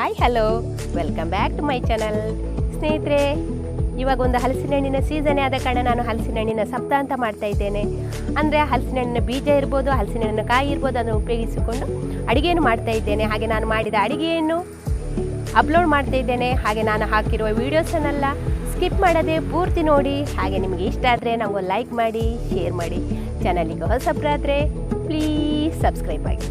Hi hello welcome back to my channel. ಸ್ನೇಹಿತರೆ, ಇವಾಗ ಒಂದು ಹಲಸಿನ ಹಣ್ಣಿನ ಸೀಸನೇ ಆದ ಕಾರಣ ನಾನು ಹಲಸಿನ ಹಣ್ಣಿನ ಸಪ್ತಾಹ ಅಂತ ಮಾಡ್ತಾ ಇದ್ದೇನೆ. ಅಂದರೆ ಹಲಸಿನ ಹಣ್ಣಿನ ಬೀಜ ಇರ್ಬೋದು, ಹಲಸಿನ ಹಣ್ಣಿನ ಕಾಯಿ ಇರ್ಬೋದು, ಅದನ್ನು ಉಪಯೋಗಿಸಿಕೊಂಡು ಅಡುಗೆಯನ್ನು ಮಾಡ್ತಾ ಇದ್ದೇನೆ. ಹಾಗೆ ನಾನು ಮಾಡಿದ ಅಡುಗೆಯನ್ನು ಅಪ್ಲೋಡ್ ಮಾಡ್ತಾ ಇದ್ದೇನೆ. ಹಾಗೆ ನಾನು ಹಾಕಿರುವ ವೀಡಿಯೋಸನ್ನೆಲ್ಲ ಸ್ಕಿಪ್ ಮಾಡದೆ ಪೂರ್ತಿ ನೋಡಿ. ಹಾಗೆ ನಿಮಗೆ ಇಷ್ಟ ಆದರೆ ನಮಗೊಂದು ಲೈಕ್ ಮಾಡಿ, ಶೇರ್ ಮಾಡಿ. ಚಾನಲಿಗೆ ಹೊಸಬ್ರಾದರೆ ಪ್ಲೀಸ್ ಸಬ್ಸ್ಕ್ರೈಬ್ ಆಗಿ.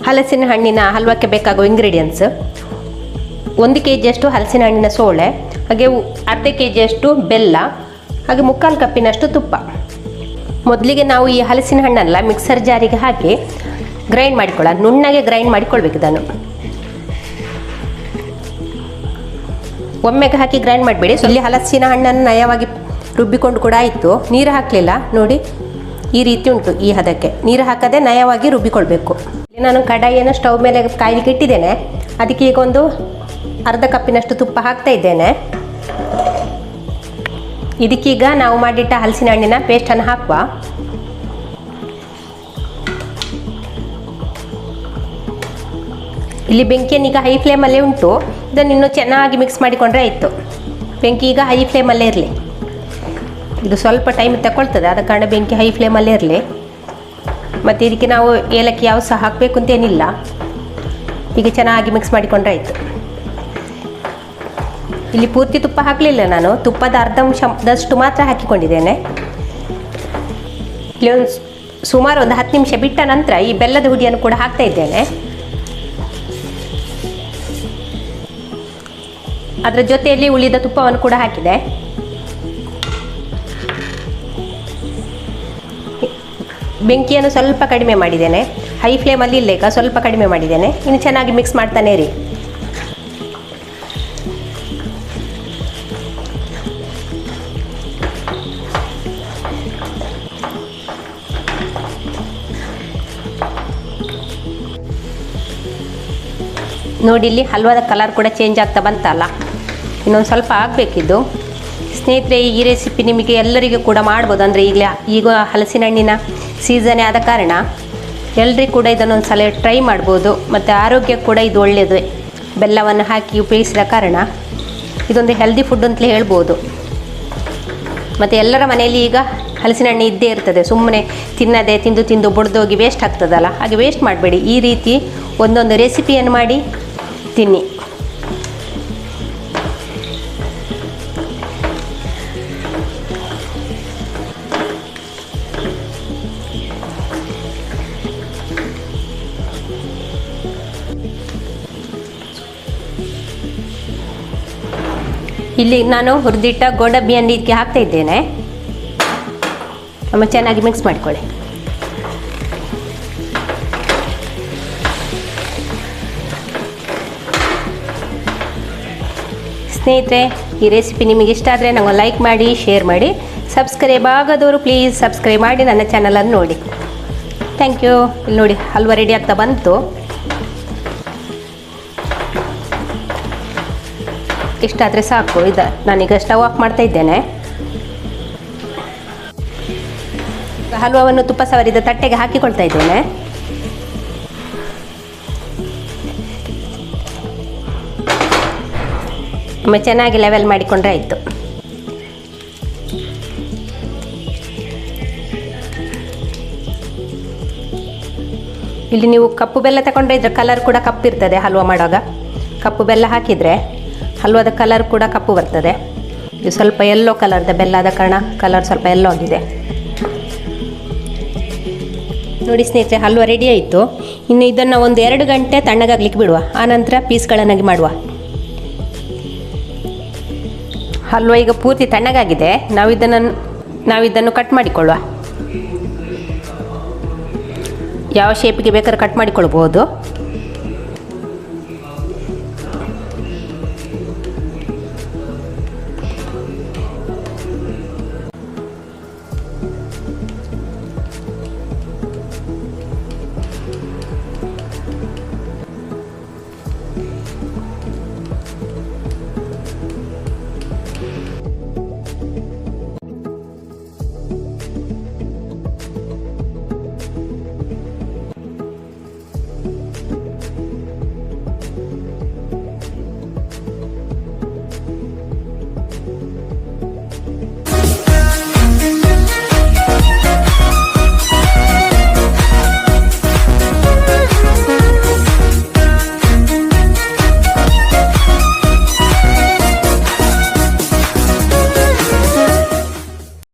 ಹಲಸಿನ ಹಣ್ಣಿನ ಹಲ್ವಕ್ಕೆ ಬೇಕಾಗುವ ಇಂಗ್ರೀಡಿಯೆಂಟ್ಸ್: 1 kg ಹಲಸಿನ ಹಣ್ಣಿನ ಸೋಳೆ, ಹಾಗೆ ಅರ್ಧ kg ಬೆಲ್ಲ, ಹಾಗೆ 3/4 ಕಪ್ಪಿನಷ್ಟು ತುಪ್ಪ. ಮೊದಲಿಗೆ ನಾವು ಈ ಹಲಸಿನ ಹಣ್ಣೆಲ್ಲ ಮಿಕ್ಸರ್ ಜಾರಿಗೆ ಹಾಕಿ ಗ್ರೈಂಡ್ ಮಾಡಿಕೊಳ್ಳೋದು. ನುಣ್ಣಗೆ ಗ್ರೈಂಡ್ ಮಾಡಿಕೊಳ್ಬೇಕು. ಇದನ್ನು ಒಮ್ಮೆಗೆ ಹಾಕಿ ಗ್ರೈಂಡ್ ಮಾಡಬೇಡಿ. ಇಲ್ಲಿ ಹಲಸಿನ ಹಣ್ಣನ್ನು ನಯವಾಗಿ ರುಬ್ಬಿಕೊಂಡು ಕೂಡ ಆಯಿತು. ನೀರು ಹಾಕಲಿಲ್ಲ ನೋಡಿ, ಈ ರೀತಿ ಉಂಟು. ಈ ಹದಕ್ಕೆ ನೀರು ಹಾಕದೆ ನಯವಾಗಿ ರುಬ್ಬಿಕೊಳ್ಬೇಕು. ನಾನು ಕಡಾಯಿಯನ್ನು ಸ್ಟವ್ ಮೇಲೆ ಕಾಯಲಿಕ್ಕೆ ಇಟ್ಟಿದ್ದೇನೆ. ಅದಕ್ಕೆ ಈಗ ಒಂದು ಅರ್ಧ ಕಪ್ಪಿನಷ್ಟು ತುಪ್ಪ ಹಾಕ್ತಾ ಇದ್ದೇನೆ. ಇದಕ್ಕೀಗ ನಾವು ಮಾಡಿಟ್ಟ ಹಲಸಿನ ಹಣ್ಣಿನ ಪೇಸ್ಟನ್ನು ಹಾಕುವ. ಇಲ್ಲಿ ಬೆಂಕಿಯನ್ನು ಈಗ ಹೈ ಫ್ಲೇಮಲ್ಲೇ ಉಂಟು. ಇದನ್ನು ಇನ್ನೂ ಚೆನ್ನಾಗಿ ಮಿಕ್ಸ್ ಮಾಡಿಕೊಂಡ್ರೆ ಆಯಿತು. ಬೆಂಕಿ ಈಗ ಹೈ ಫ್ಲೇಮಲ್ಲೇ ಇರಲಿ. ಇದು ಸ್ವಲ್ಪ ಟೈಮ್ ತಗೊಳ್ತದೆ, ಆದ ಕಾರಣ ಬೆಂಕಿ ಹೈ ಫ್ಲೇಮಲ್ಲೇ ಇರಲಿ. ಮತ್ತು ಇದಕ್ಕೆ ನಾವು ಏಲಕ್ಕಿ ಯಾವ ಸಹ ಹಾಕಬೇಕು ಅಂತೇನಿಲ್ಲ. ಈಗ ಚೆನ್ನಾಗಿ ಮಿಕ್ಸ್ ಮಾಡಿಕೊಂಡ್ರೆ ಆಯಿತು. ಇಲ್ಲಿ ಪೂರ್ತಿ ತುಪ್ಪ ಹಾಕಲಿಲ್ಲ, ನಾನು ತುಪ್ಪದ ಅರ್ಧಾಂಶದಷ್ಟು ಮಾತ್ರ ಹಾಕಿಕೊಂಡಿದ್ದೇನೆ. ಇಲ್ಲಿ ಸುಮಾರು ಒಂದು 10 ನಿಮಿಷ ಬಿಟ್ಟ ನಂತರ ಈ ಬೆಲ್ಲದ ಹುಡಿಯನ್ನು ಕೂಡ ಹಾಕ್ತಾ ಇದ್ದೇನೆ. ಅದರ ಜೊತೆಯಲ್ಲಿ ಉಳಿದ ತುಪ್ಪವನ್ನು ಕೂಡ ಹಾಕಿದೆ. ಬೆಂಕಿಯನ್ನು ಸ್ವಲ್ಪ ಕಡಿಮೆ ಮಾಡಿದ್ದೇನೆ. ಹೈ ಫ್ಲೇಮಲ್ಲಿ ಇಲ್ಲ, ಈಗ ಸ್ವಲ್ಪ ಕಡಿಮೆ ಮಾಡಿದ್ದೇನೆ. ಇನ್ನು ಚೆನ್ನಾಗಿ ಮಿಕ್ಸ್ ಮಾಡ್ತಾನೆ ಇರಿ. ನೋಡಿ, ಇಲ್ಲಿ ಹಲ್ವಾದ ಕಲರ್ ಕೂಡ ಚೇಂಜ್ ಆಗ್ತಾ ಬಂತಲ್ಲ. ಇನ್ನೊಂದು ಸ್ವಲ್ಪ ಆಗಬೇಕಿದ್ದು. ಸ್ನೇಹಿತರೆ, ಈ ರೆಸಿಪಿ ನಿಮಗೆ ಎಲ್ಲರಿಗೂ ಕೂಡ ಮಾಡ್ಬೋದು. ಅಂದರೆ ಈಗ ಹಲಸಿನ ಹಣ್ಣಿನ ಸೀಸನೇ ಆದ ಕಾರಣ ಎಲ್ಲರಿಗೂ ಕೂಡ ಇದನ್ನೊಂದು ಸಲ ಟ್ರೈ ಮಾಡ್ಬೋದು. ಮತ್ತು ಆರೋಗ್ಯಕ್ಕೆ ಕೂಡ ಇದು ಒಳ್ಳೆಯದು. ಬೆಲ್ಲವನ್ನು ಹಾಕಿ ಉಪಯೋಗಿಸಿದ ಕಾರಣ ಇದೊಂದು ಹೆಲ್ದಿ ಫುಡ್ ಅಂತಲೇ ಹೇಳ್ಬೋದು. ಮತ್ತು ಎಲ್ಲರ ಮನೆಯಲ್ಲಿ ಈಗ ಹಲಸಿನ ಹಣ್ಣು ಇದ್ದೇ ಇರ್ತದೆ. ಸುಮ್ಮನೆ ತಿನ್ನದೆ ತಿಂದು ಬೊಡ್ದೋಗಿ ವೇಸ್ಟ್ ಆಗ್ತದಲ್ಲ, ಹಾಗೆ ವೇಸ್ಟ್ ಮಾಡಬೇಡಿ. ಈ ರೀತಿ ಒಂದೊಂದು ರೆಸಿಪಿಯನ್ನು ಮಾಡಿ ತಿನ್ನಿ. ಇಲ್ಲಿ ನಾನು ಹುರಿದಿಟ್ಟ ಗೋಡಂಬಿಯನ್ನು ಇದಕ್ಕೆ ಹಾಕ್ತಾ ಇದ್ದೇನೆ. ಚೆನ್ನಾಗಿ ಮಿಕ್ಸ್ ಮಾಡಿಕೊಳ್ಳಿ. ಸ್ನೇಹಿತರೆ, ಈ ರೆಸಿಪಿ ನಿಮಗೆ ಇಷ್ಟ ಆದರೆ ನಂಗೆ ಲೈಕ್ ಮಾಡಿ, ಶೇರ್ ಮಾಡಿ. ಸಬ್ಸ್ಕ್ರೈಬ್ ಆಗದವರು ಪ್ಲೀಸ್ ಸಬ್ಸ್ಕ್ರೈಬ್ ಮಾಡಿ ನನ್ನ ಚಾನಲನ್ನು ನೋಡಿ. Thank you. ಇಲ್ಲಿ ನೋಡಿ, ಹಲ್ವಾ ರೆಡಿ ಆಗ್ತಾ ಬಂತು. ಇಷ್ಟಾದರೆ ಸಾಕು. ನಾನೀಗ ಸ್ಟವ್ ಆಫ್ ಮಾಡ್ತಾ ಇದ್ದೇನೆ. ಹಲ್ವಾವನ್ನು ತುಪ್ಪ ಸವರಿದ ತಟ್ಟೆಗೆ ಹಾಕಿಕೊಳ್ತಾ ಇದ್ದೇನೆ. ಚೆನ್ನಾಗಿ ಲೆವೆಲ್ ಮಾಡಿಕೊಂಡ್ರೆ ಆಯಿತು. ಇಲ್ಲಿ ನೀವು ಕಪ್ಪು ಬೆಲ್ಲ ತಗೊಂಡ್ರೆ ಇದ್ರ ಕಲರ್ ಕೂಡ ಕಪ್ಪು ಇರ್ತದೆ. ಹಲ್ವಾ ಮಾಡುವಾಗ ಕಪ್ಪು ಬೆಲ್ಲ ಹಾಕಿದರೆ ಹಲ್ವಾದ ಕಲರ್ ಕೂಡ ಕಪ್ಪು ಬರ್ತದೆ. ಇದು ಸ್ವಲ್ಪ ಯೆಲ್ಲೋ ಕಲರ್ದ ಬೆಲ್ಲ ಆದ ಕಾರಣ ಕಲರ್ ಸ್ವಲ್ಪ ಯೆಲ್ಲೋ ಆಗಿದೆ. ನೋಡಿ ಸ್ನೇಹಿತರೆ, ಹಲ್ವಾ ರೆಡಿ ಆಯಿತು. ಇನ್ನು ಇದನ್ನು ಒಂದು 2 ಗಂಟೆ ತಣ್ಣಗಾಗ್ಲಿಕ್ಕೆ ಬಿಡುವ. ಆನಂತರ ಪೀಸ್ಗಳನ್ನಾಗಿ ಮಾಡುವ. ಹಲ್ವಾ ಈಗ ಪೂರ್ತಿ ತಣ್ಣಗಾಗಿದೆ. ನಾವಿದನ್ನು ಕಟ್ ಮಾಡಿಕೊಳ್ಳುವ. ಯಾವ ಶೇಪಿಗೆ ಬೇಕಾದ್ರೆ ಕಟ್ ಮಾಡಿಕೊಳ್ಬೋದು.